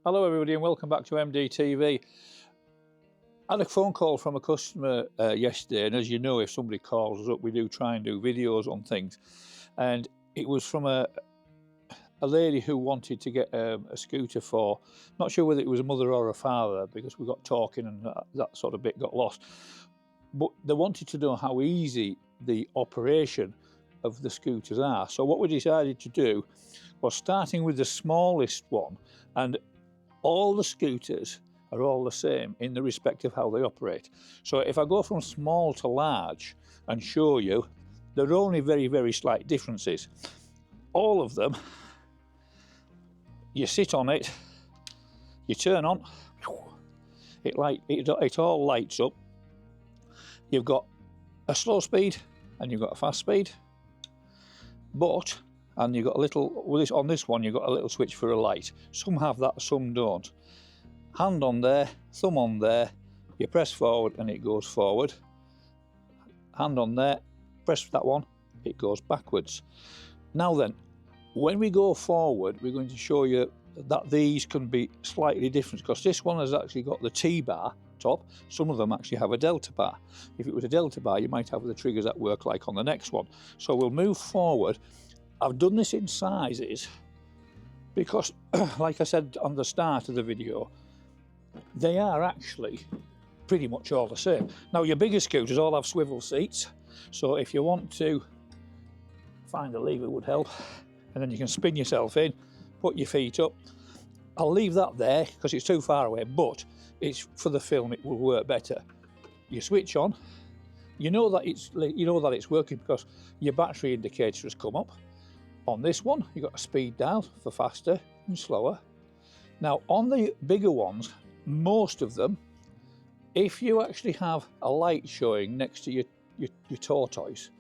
Hello everybody and welcome back to MDTV. I had a phone call from a customer yesterday, and as you know, if somebody calls us up, we do try and do videos on things. And it was from a lady who wanted to get a scooter for, not sure whether it was a mother or a father, because we got talking and that sort of bit got lost. But they wanted to know how easy the operation of the scooters are. So what we decided to do was, starting with the smallest one, and all the scooters are all the same in the respect of how they operate. So if I go from small to large and show you, there are only very, very slight differences. All of them, you sit on it, you turn on, it all lights up. You've got a slow speed and you've got a fast speed, and you've got a little, on this one you've got a little switch for a light. Some have that, some don't. Hand on there, thumb on there, you press forward and it goes forward. Hand on there, press that one, it goes backwards. Now then, when we go forward, we're going to show you that these can be slightly different, because this one has actually got the T-bar top. Some of them actually have a delta bar. If it was a delta bar, you might have the triggers at work like on the next one. So we'll move forward. I've done this in sizes because, like I said on the start of the video, they are actually pretty much all the same. Now, your bigger scooters all have swivel seats, so if you want to find a lever would help, and then you can spin yourself in, put your feet up. I'll leave that there because it's too far away, but it's for the film, it will work better. You switch on, you know that it's working because your battery indicator has come up. On this one, you've got a speed dial for faster and slower. Now, on the bigger ones, most of them, if you actually have a light showing next to your tortoise,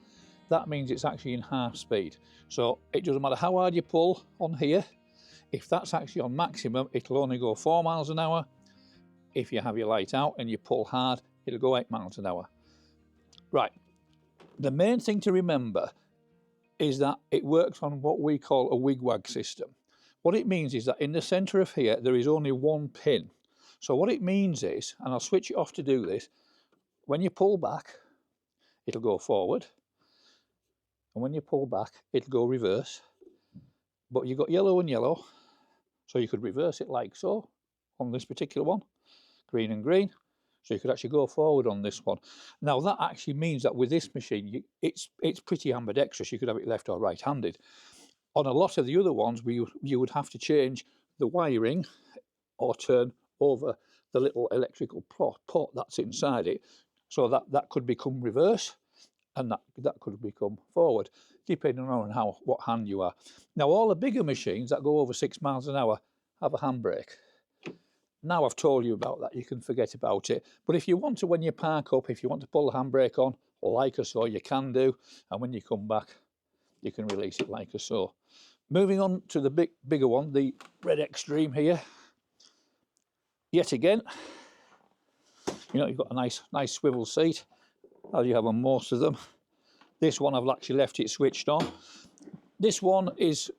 that means it's actually in half speed. So it doesn't matter how hard you pull on here, if that's actually on maximum, it'll only go 4 miles an hour. If you have your light out and you pull hard, it'll go 8 miles an hour. Right, the main thing to remember is that it works on what we call a wig-wag system. What it means is that in the centre of here, there is only one pin. So what it means is, and I'll switch it off to do this, when you pull back, it'll go forward. And when you pull back, it'll go reverse. But you've got yellow and yellow, so you could reverse it like so on this particular one, green and green. So you could actually go forward on this one. Now that actually means that with this machine, it's pretty ambidextrous. You could have it left or right-handed. On a lot of the other ones, you would have to change the wiring or turn over the little electrical port that's inside it. So that could become reverse, and that could become forward, depending on what hand you are. Now, all the bigger machines that go over 6 miles an hour have a handbrake. Now I've told you about that, you can forget about it. But if you want to, when you park up, if you want to pull the handbrake on, like so, you can do. And when you come back, you can release it like so. Moving on to the bigger one, the Red Extreme here. Yet again, you've got a nice swivel seat, as you have on most of them. This one, I've actually left it switched on. This one is,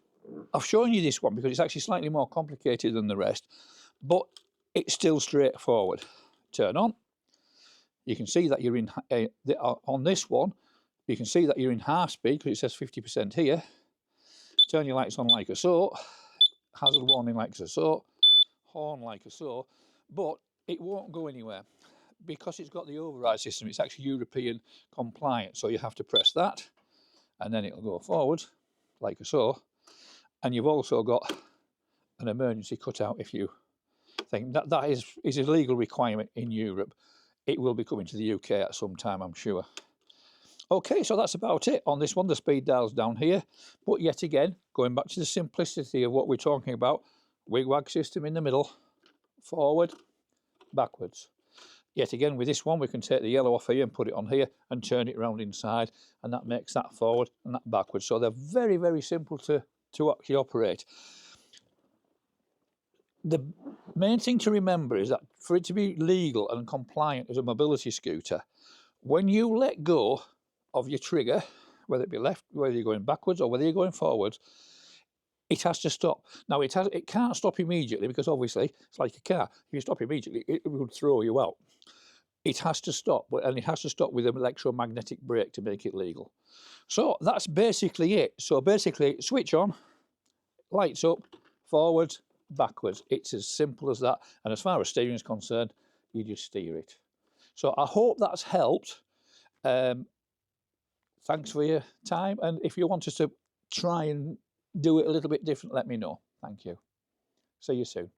I've shown you this one because it's actually slightly more complicated than the rest, but it's still straightforward. Turn on. You can see that you're in, on this one, you can see that you're in half speed because it says 50% here. Turn your lights on like so. Hazard warning like so. Horn like so. But it won't go anywhere because it's got the override system. It's actually European compliant. So you have to press that and then it'll go forward like so. And you've also got an emergency cutout if you think that is a legal requirement in Europe. It will be coming to the UK at some time, I'm sure. Okay, so that's about it on this one. The speed dial's down here, but yet again, going back to the simplicity of what we're talking about, wig-wag system in the middle, forward, backwards. Yet again, with this one, we can take the yellow off here and put it on here and turn it around inside, and that makes that forward and that backwards. So they're very, very simple to actually operate. The main thing to remember is that for it to be legal and compliant as a mobility scooter, when you let go of your trigger, whether it be left, whether you're going backwards or whether you're going forwards, it has to stop. Now it can't stop immediately because obviously it's like a car. If you stop immediately, it would throw you out. It has to stop, and it has to stop with an electromagnetic brake to make it legal. So that's basically it. So basically, switch on, lights up, forwards, backwards. It's as simple as that. And as far as steering is concerned, you just steer it. So I hope that's helped. Thanks for your time. And if you want us to try and do it a little bit different, let me know. Thank you. See you soon.